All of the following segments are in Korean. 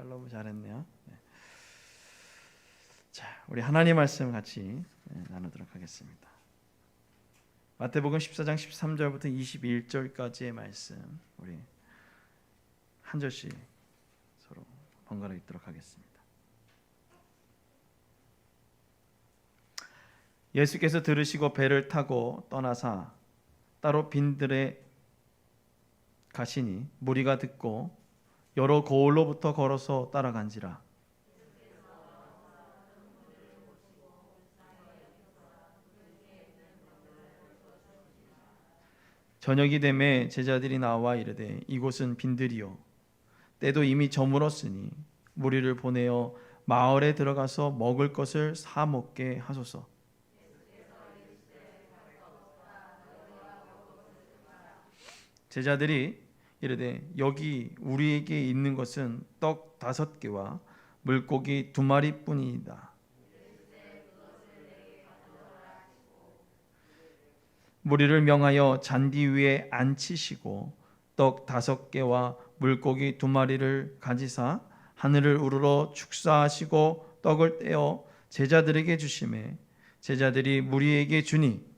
샬롬 잘했네요. 네. 자, 우리 하나님 말씀 같이 나누도록 하겠습니다. 마태복음 14장 13절부터 21절까지의 말씀 우리 한 절씩 서로 번갈아 읽도록 하겠습니다. 예수께서 들으시고 배를 타고 떠나사 따로 빈들에 가시니 무리가 듣고 여러 고을로부터 걸어서 따라간지라. 저녁이 되매 제자들이 나와 이르되 이곳은 빈들이요 때도 이미 저물었으니 무리를 보내어 마을에 들어가서 먹을 것을 사 먹게 하소서. 제자들이 이르되 여기 우리에게 있는 것은 떡 5개와 물고기 2마리뿐이다. 무리를 명하여 잔디 위에 앉히시고 떡 5개와 물고기 2마리를 가지사 하늘을 우러러 축사하시고 떡을 떼어 제자들에게 주시매 제자들이 무리에게 주니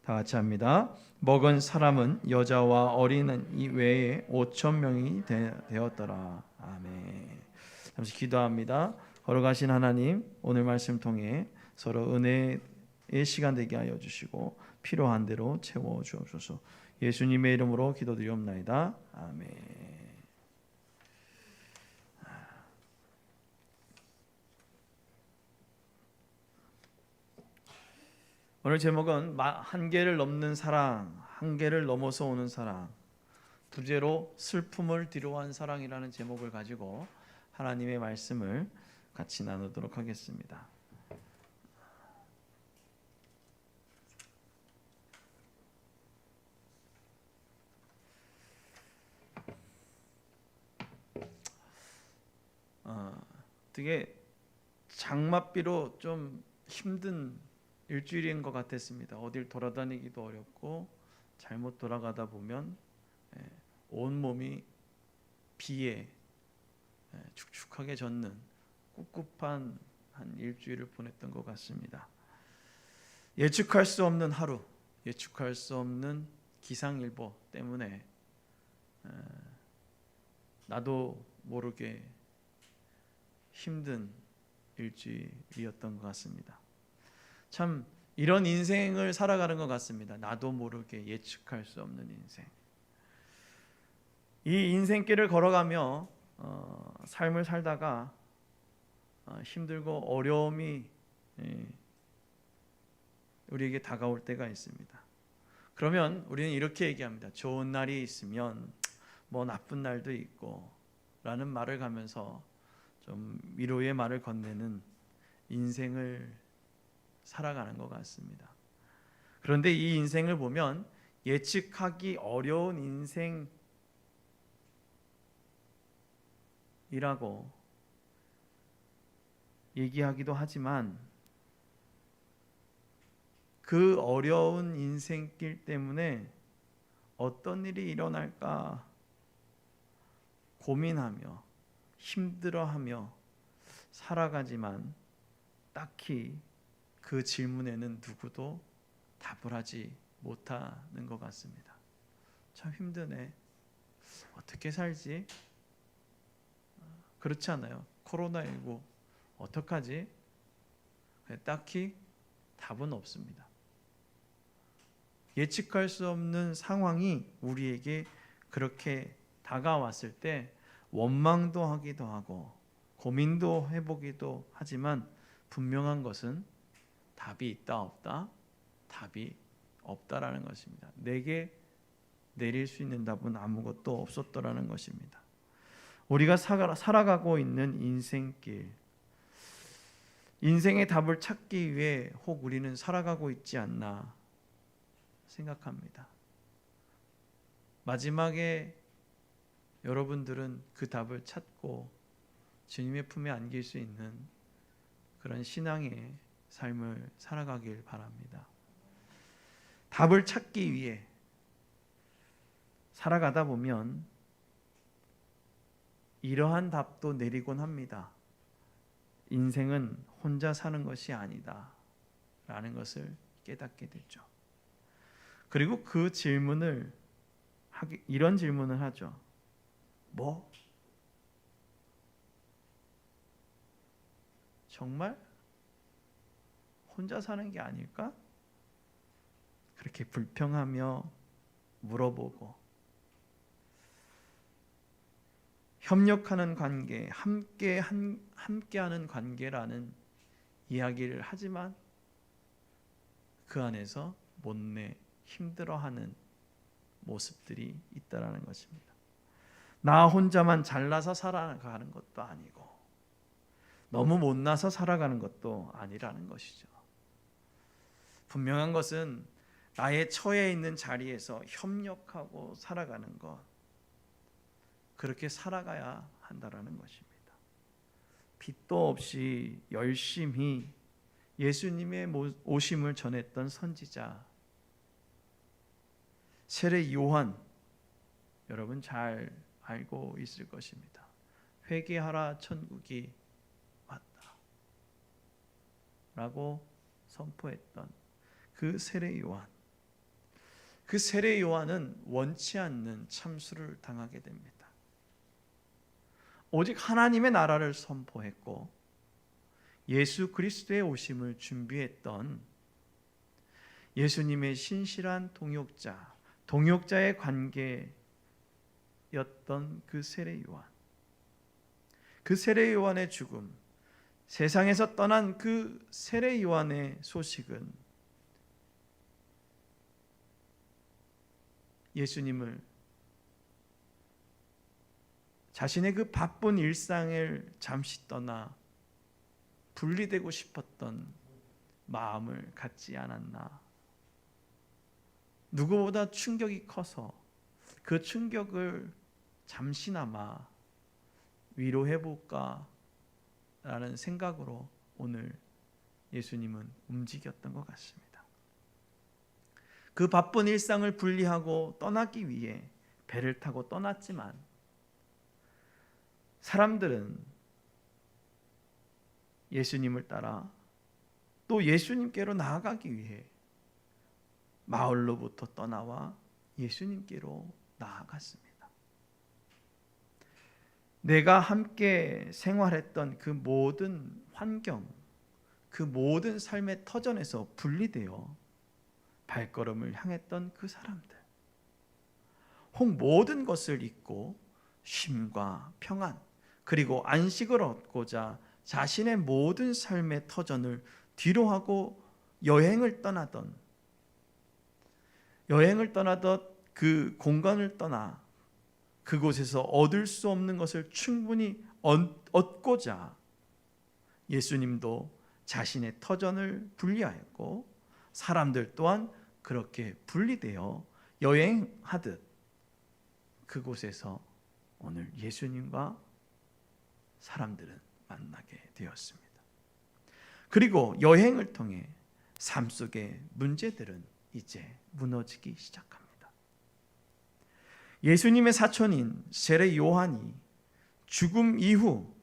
다 같이 합니다. 먹은 사람은 여자와 어린이 외에 5,000명이 되었더라. 아멘. 잠시 기도합니다. 걸어가신 하나님, 오늘 말씀 통해 서로 은혜의 시간 되게 하여 주시고 필요한 대로 채워 주옵소서. 예수님의 이름으로 기도드리옵나이다. 아멘. 오늘 제목은 한계를 넘는 사랑, 한계를 넘어서 오는 사랑, 부제로 슬픔을 뒤로한 사랑이라는 제목을 가지고 하나님의 말씀을 같이 나누도록 하겠습니다. 되게 장맛비로 좀 힘든 일주일인 것 같았습니다. 어딜 돌아다니기도 어렵고 잘못 돌아가다 보면 온 몸이 비에 축축하게 젖는 꿉꿉한 한 일주일을 보냈던 것 같습니다. 예측할 수 없는 하루, 예측할 수 없는 기상일보 때문에 나도 모르게 힘든 일주일이었던 것 같습니다. 참 이런 인생을 살아가는 것 같습니다. 나도 모르게 예측할 수 없는 인생. 이 인생길을 걸어가며 삶을 살다가 힘들고 어려움이 우리에게 다가올 때가 있습니다. 그러면 우리는 이렇게 얘기합니다. 좋은 날이 있으면 뭐 나쁜 날도 있고 라는 말을 가면서 좀 위로의 말을 건네는 인생을 살아가는 것 같습니다. 그런데 이 인생을 보면 예측하기 어려운 인생이라고 얘기하기도 하지만 그 어려운 인생길 때문에 어떤 일이 일어날까 고민하며 힘들어하며 살아가지만 딱히 그 질문에는 누구도 답을 하지 못하는 것 같습니다. 참 힘드네. 어떻게 살지? 그렇지 않아요? 코로나19 어떡하지? 딱히 답은 없습니다. 예측할 수 없는 상황이 우리에게 그렇게 다가왔을 때 원망도 하기도 하고 고민도 해보기도 하지만 분명한 것은 답이 있다 없다? 답이 없다라는 것입니다. 내게 내릴 수 있는 답은 아무것도 없었더라는 것입니다. 우리가 살아가고 있는 인생길, 인생의 답을 찾기 위해 혹 우리는 살아가고 있지 않나 생각합니다. 마지막에 여러분들은 그 답을 찾고 주님의 품에 안길 수 있는 그런 신앙의 삶을 살아가길 바랍니다. 답을 찾기 위해 살아가다 보면 이러한 답도 내리곤 합니다. 인생은 혼자 사는 것이 아니다 라는 것을 깨닫게 되죠. 그리고 그 질문을 이런 질문을 하죠. 뭐? 정말? 혼자 사는 게 아닐까? 그렇게 불평하며 물어보고 협력하는 관계, 함께하는 관계라는 이야기를 하지만 그 안에서 못내 힘들어하는 모습들이 있다라는 것입니다. 나 혼자만 잘나서 살아가는 것도 아니고 너무 못나서 살아가는 것도 아니라는 것이죠. 분명한 것은 나의 처해 있는 자리에서 협력하고 살아가는 것, 그렇게 살아가야 한다라는 것입니다. 빚도 없이 열심히 예수님의 오심을 전했던 선지자 세례 요한, 여러분 잘 알고 있을 것입니다. 회개하라, 천국이 왔다 라고 선포했던 그 세례 요한, 그 세례 요한은 원치 않는 참수를 당하게 됩니다. 오직 하나님의 나라를 선포했고 예수 그리스도의 오심을 준비했던 예수님의 신실한 동역자의 관계였던 그 세례 요한, 그 세례 요한의 죽음, 세상에서 떠난 그 세례 요한의 소식은 예수님을 자신의 그 바쁜 일상을 잠시 떠나 분리되고 싶었던 마음을 갖지 않았나. 누구보다 충격이 커서 그 충격을 잠시나마 위로해볼까 라는 생각으로 오늘 예수님은 움직였던 것 같습니다. 그 바쁜 일상을 분리하고 떠나기 위해 배를 타고 떠났지만 사람들은 예수님을 따라 또 예수님께로 나아가기 위해 마을로부터 떠나와 예수님께로 나아갔습니다. 내가 함께 생활했던 그 모든 환경, 그 모든 삶의 터전에서 분리되어 발걸음을 향했던 그 사람들, 혹 모든 것을 잊고 쉼과 평안 그리고 안식을 얻고자 자신의 모든 삶의 터전을 뒤로하고 여행을 떠나던 그 공간을 떠나 그곳에서 얻을 수 없는 것을 충분히 얻고자 예수님도 자신의 터전을 분리하였고 사람들 또한 그렇게 분리되어 여행하듯 그곳에서 오늘 예수님과 사람들은 만나게 되었습니다. 그리고 여행을 통해 삶 속의 문제들은 이제 무너지기 시작합니다. 예수님의 사촌인 세례 요한이 죽음 이후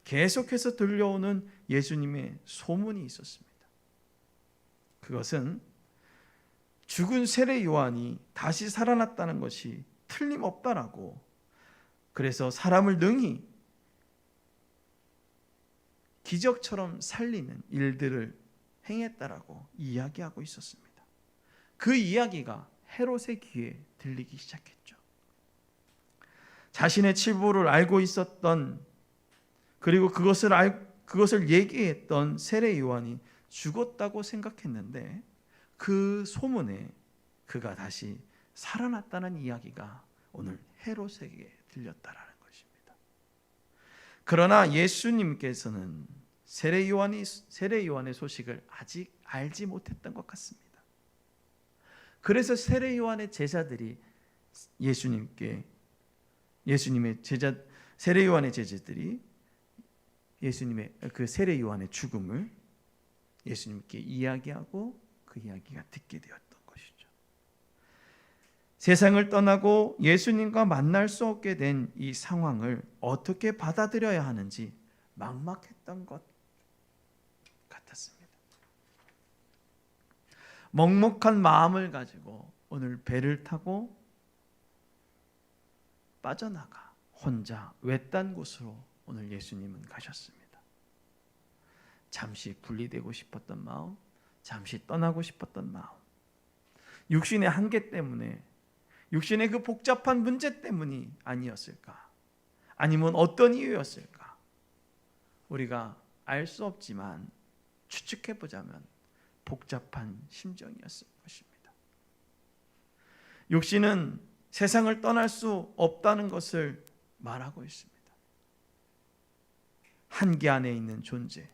계속해서 들려오는 예수님의 소문이 있었습니다. 그것은 죽은 세례 요한이 다시 살아났다는 것이 틀림없다라고, 그래서 사람을 능히 기적처럼 살리는 일들을 행했다라고 이야기하고 있었습니다. 그 이야기가 헤롯의 귀에 들리기 시작했죠. 자신의 치부를 알고 있었던, 그리고 그것을 얘기했던 세례 요한이 죽었다고 생각했는데 그 소문에 그가 다시 살아났다는 이야기가 오늘 헤롯에게 들렸다라는 것입니다. 그러나 예수님께서는 세례 요한의 소식을 아직 알지 못했던 것 같습니다. 그래서 세례 요한의 제자들이 세례 요한의 제자들이 예수님의 그 세례 요한의 죽음을 예수님께 이야기하고 그 이야기가 듣게 되었던 것이죠. 세상을 떠나고 예수님과 만날 수 없게 된 이 상황을 어떻게 받아들여야 하는지 막막했던 것 같았습니다. 먹먹한 마음을 가지고 오늘 배를 타고 빠져나가 혼자 외딴 곳으로 오늘 예수님은 가셨습니다. 잠시 분리되고 싶었던 마음, 잠시 떠나고 싶었던 마음, 육신의 한계 때문에, 육신의 그 복잡한 문제 때문이 아니었을까? 아니면 어떤 이유였을까? 우리가 알 수 없지만 추측해 보자면 복잡한 심정이었을 것입니다. 육신은 세상을 떠날 수 없다는 것을 말하고 있습니다. 한계 안에 있는 존재,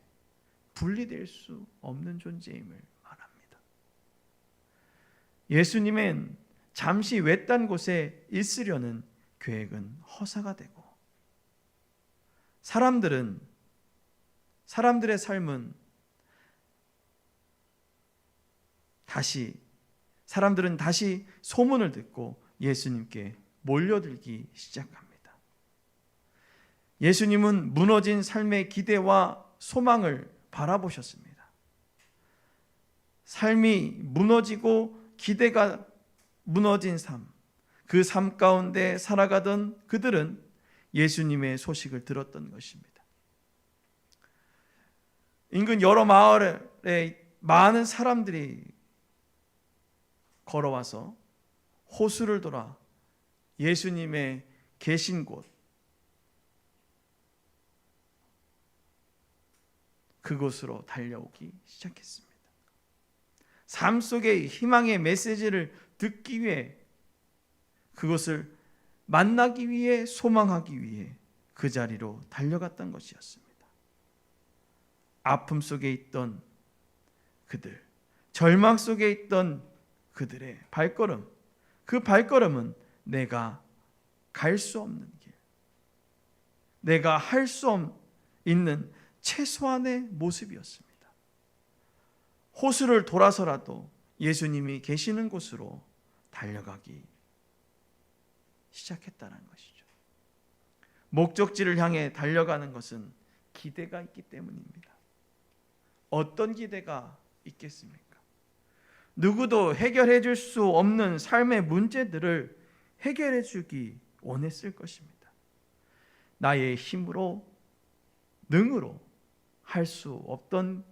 분리될 수 없는 존재임을 말합니다. 예수님은 잠시 외딴 곳에 있으려는 계획은 허사가 되고, 사람들의 삶은 사람들은 다시 소문을 듣고 예수님께 몰려들기 시작합니다. 예수님은 무너진 삶의 기대와 소망을 바라보셨습니다. 삶이 무너지고 기대가 무너진 삶, 그 삶 가운데 살아가던 그들은 예수님의 소식을 들었던 것입니다. 인근 여러 마을에 많은 사람들이 걸어와서 호수를 돌아 예수님의 계신 곳, 그곳으로 달려오기 시작했습니다. 삶 속의 희망의 메시지를 듣기 위해, 그것을 만나기 위해, 소망하기 위해 그 자리로 달려갔던 것이었습니다. 아픔 속에 있던 그들, 절망 속에 있던 그들의 발걸음, 그 발걸음은 내가 갈 수 없는 길, 내가 할 수 있는 최소한의 모습이었습니다. 호수를 돌아서라도 예수님이 계시는 곳으로 달려가기 시작했다는 것이죠. 목적지를 향해 달려가는 것은 기대가 있기 때문입니다. 어떤 기대가 있겠습니까? 누구도 해결해 줄 수 없는 삶의 문제들을 해결해 주기 원했을 것입니다. 나의 힘으로, 능으로 할 수 없던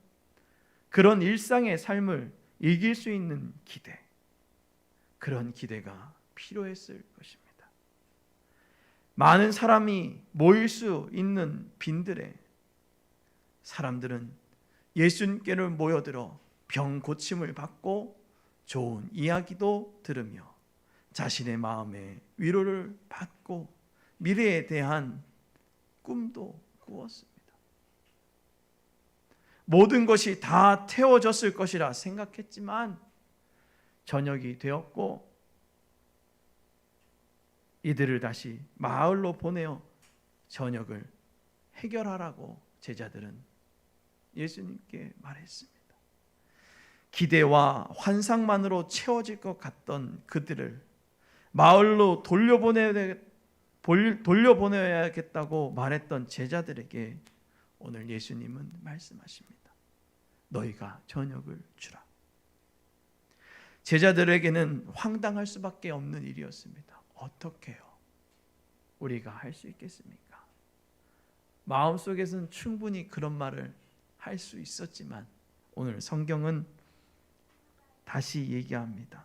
그런 일상의 삶을 이길 수 있는 기대, 그런 기대가 필요했을 것입니다. 많은 사람이 모일 수 있는 빈들에 사람들은 예수님께로 모여들어 병 고침을 받고 좋은 이야기도 들으며 자신의 마음에 위로를 받고 미래에 대한 꿈도 꾸었습니다. 모든 것이 다 태워졌을 것이라 생각했지만 저녁이 되었고 이들을 다시 마을로 보내어 저녁을 해결하라고 제자들은 예수님께 말했습니다. 기대와 환상만으로 채워질 것 같던 그들을 마을로 돌려보내야겠다고 말했던 제자들에게 오늘 예수님은 말씀하십니다. 너희가 저녁을 주라. 제자들에게는 황당할 수밖에 없는 일이었습니다. 어떻게요? 우리가 할 수 있겠습니까? 마음속에서는 충분히 그런 말을 할 수 있었지만 오늘 성경은 다시 얘기합니다.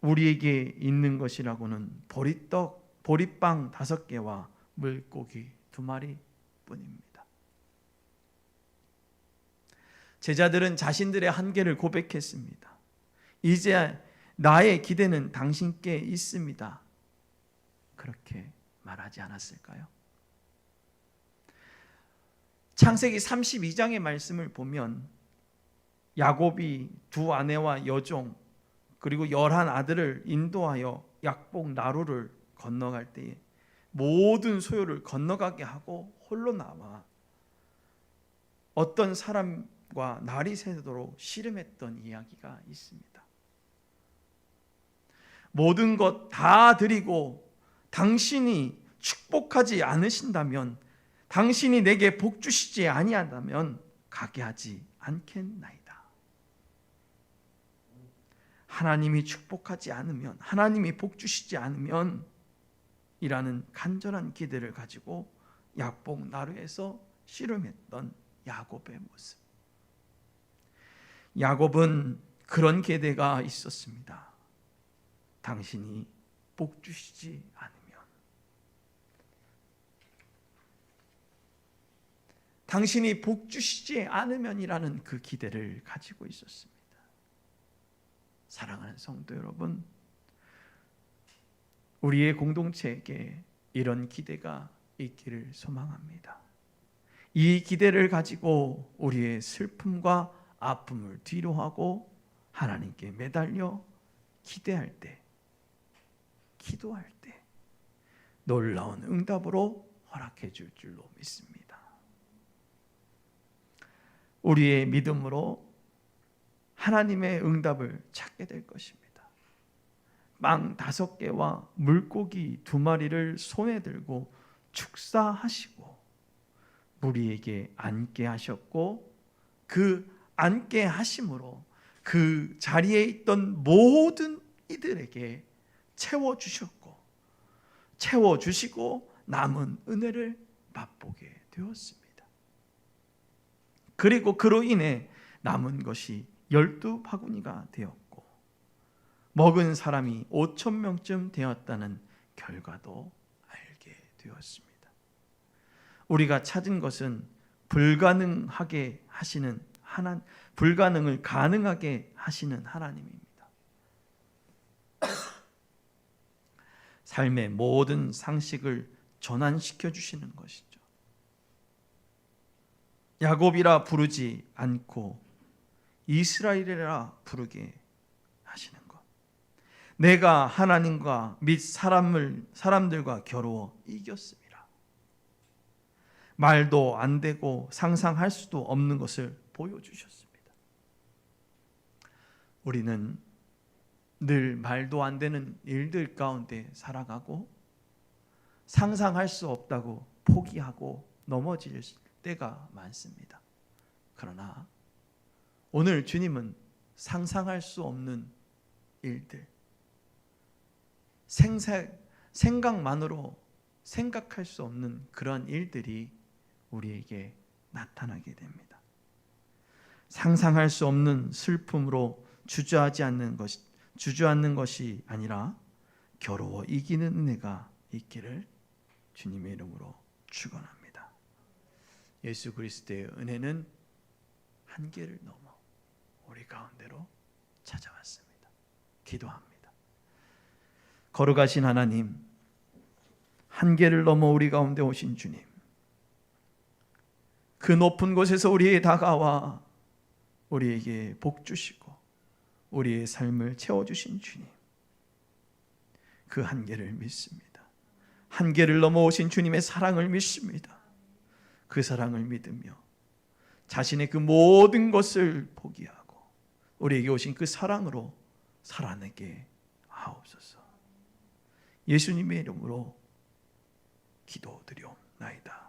우리에게 있는 것이라고는 보리빵 5개와 물고기 2마리 뿐입니다. 제자들은 자신들의 한계를 고백했습니다. 이제 나의 기대는 당신께 있습니다. 그렇게 말하지 않았을까요? 창세기 32장의 말씀을 보면 야곱이 2 아내와 여종 그리고 11 아들을 인도하여 약복 나루를 건너갈 때에 모든 소유를 건너가게 하고 홀로 남아 어떤 사람과 야곱과 날이 새도록 씨름했던 이야기가 있습니다. 모든 것 다 드리고 당신이 축복하지 않으신다면, 당신이 내게 복 주시지 아니한다면 가게 하지 않겠나이다. 하나님이 축복하지 않으면, 하나님이 복 주시지 않으면 이라는 간절한 기대를 가지고 약복 나루에서 씨름했던 야곱의 모습. 야곱은 그런 기대가 있었습니다. 당신이 복 주시지 않으면, 당신이 복 주시지 않으면이라는 그 기대를 가지고 있었습니다. 사랑하는 성도 여러분, 우리의 공동체에게 이런 기대가 있기를 소망합니다. 이 기대를 가지고 우리의 슬픔과 아픔을 뒤로하고 하나님께 매달려 기대할 때, 기도할 때 놀라운 응답으로 허락해 줄 줄로 믿습니다. 우리의 믿음으로 하나님의 응답을 찾게 될 것입니다. 빵 5개와 물고기 2마리를 손에 들고 축사하시고 무리에게 앉게 하셨고, 그 앉게 하심으로 그 자리에 있던 모든 이들에게 채워주셨고, 채워주시고 남은 은혜를 맛보게 되었습니다. 그리고 그로 인해 남은 것이 12바구니가 되었고 먹은 사람이 5,000명쯤 되었다는 결과도 알게 되었습니다. 우리가 찾은 것은 불가능하게 하시는 불가능을 가능하게 하시는 하나님입니다. 삶의 모든 상식을 전환시켜 주시는 것이죠. 야곱이라 부르지 않고 이스라엘이라 부르게 하시는 것. 내가 하나님과 및 사람들과 겨루어 이겼습니다. 말도 안 되고 상상할 수도 없는 것을 보여주셨습니다. 우리는 늘 말도 안 되는 일들 가운데 살아가고 상상할 수 없다고 포기하고 넘어질 때가 많습니다. 그러나 오늘 주님은 상상할 수 없는 일들, 생각만으로 생각할 수 없는 그런 일들이 우리에게 나타나게 됩니다. 상상할 수 없는 슬픔으로 주저앉는 것이 아니라 겨루어 이기는 은혜가 있기를 주님의 이름으로 축원합니다. 예수 그리스도의 은혜는 한계를 넘어 우리 가운데로 찾아왔습니다. 기도합니다. 거룩하신 하나님, 한계를 넘어 우리 가운데 오신 주님, 그 높은 곳에서 우리에게 다가와 우리에게 복 주시고 우리의 삶을 채워주신 주님, 그 한계를 믿습니다. 한계를 넘어오신 주님의 사랑을 믿습니다. 그 사랑을 믿으며 자신의 그 모든 것을 포기하고 우리에게 오신 그 사랑으로 살아내게 하옵소서. 예수님의 이름으로 기도드리옵나이다.